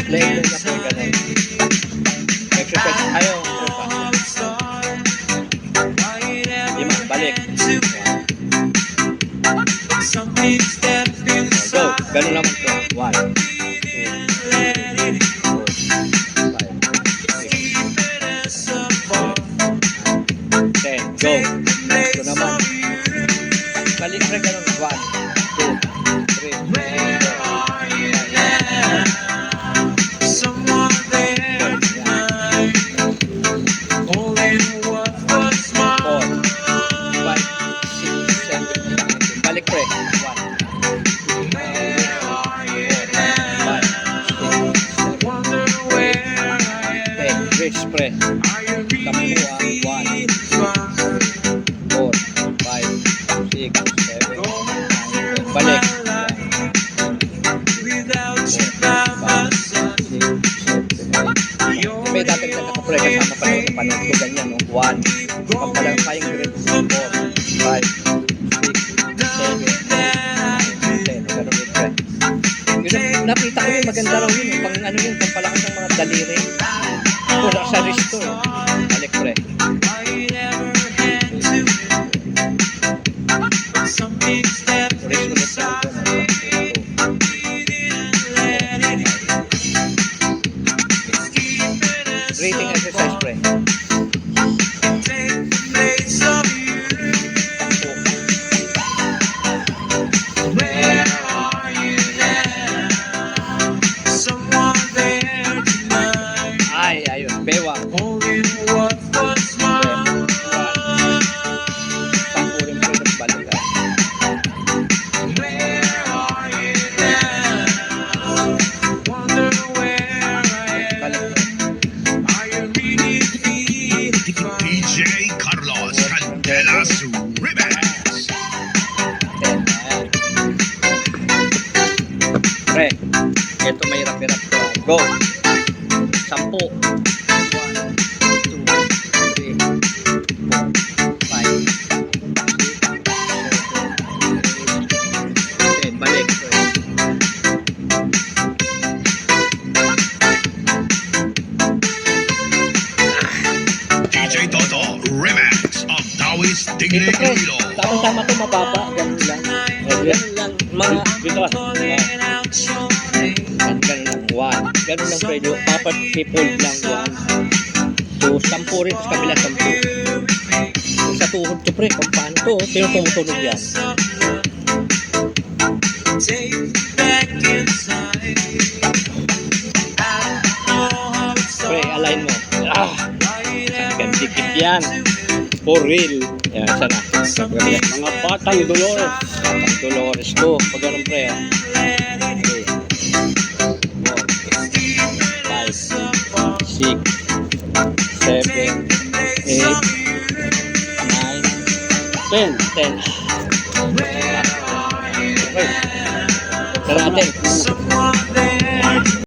Leg na po, ganun. Exercise tayo. Lima, balik. Go, ganun naman po. 1, 2, 3, 4, 5, 6, 7, 8, 9, 10. Go. Ito naman. Balik na ganun. 1, 2, 3, 4, 5, 6, 7, 8, 9, 10. Balik pre. 1, 2, 3, 4, 5, 6, 7, 8, 10. Bridge pre. Tampuan. 1, 4, 5, 6, 7, 8, 9, 10. Balik. 1, 2, 3, 4, 5, 6, 7, 8, 9. May datagdag ako pre kasama pa rin na panood ko ganyan, no? 1, pampalang tayong grade 4, 5, 6, 7, 8, 9, 10. Ganun yun pre. Nakita ko yun, maganda raw yun. Pang ano yun, pampalakas ng mga daliri. Wala sa wrist to. Balik pre. Wrist ulit ito. Breathing exercise pre. Ay, ayun. Bewang. Sampurin po yung balikan. DJ Carlos Candelas Remix. Pre, ito may hirap-hirap ko. Go! 10. 1, 2, 3, 4, 5, 6, 7, 8, 10. Balik. DJ Toto Remix of Taoist Tingling Ito pre, Iloilo. tama-tama ito, mababa. Ganun lang. Ganun lang. Mga, dito ah. Ganun lang. 1. Ganun lang pre. Papat people lang 1. So, 10 rin. Sa kabila 10. Sa tuhod to pre. Kung paano to. Pero tumutunog yan. Pre, align mo. Dikit yan. For real. Yan, sana. Mga batang Dolores. Batang Dolores to. Pag ganun pre, ah. Okay. 1, 5, 6, 7, 8, 9, 10. Okay. Tara natin.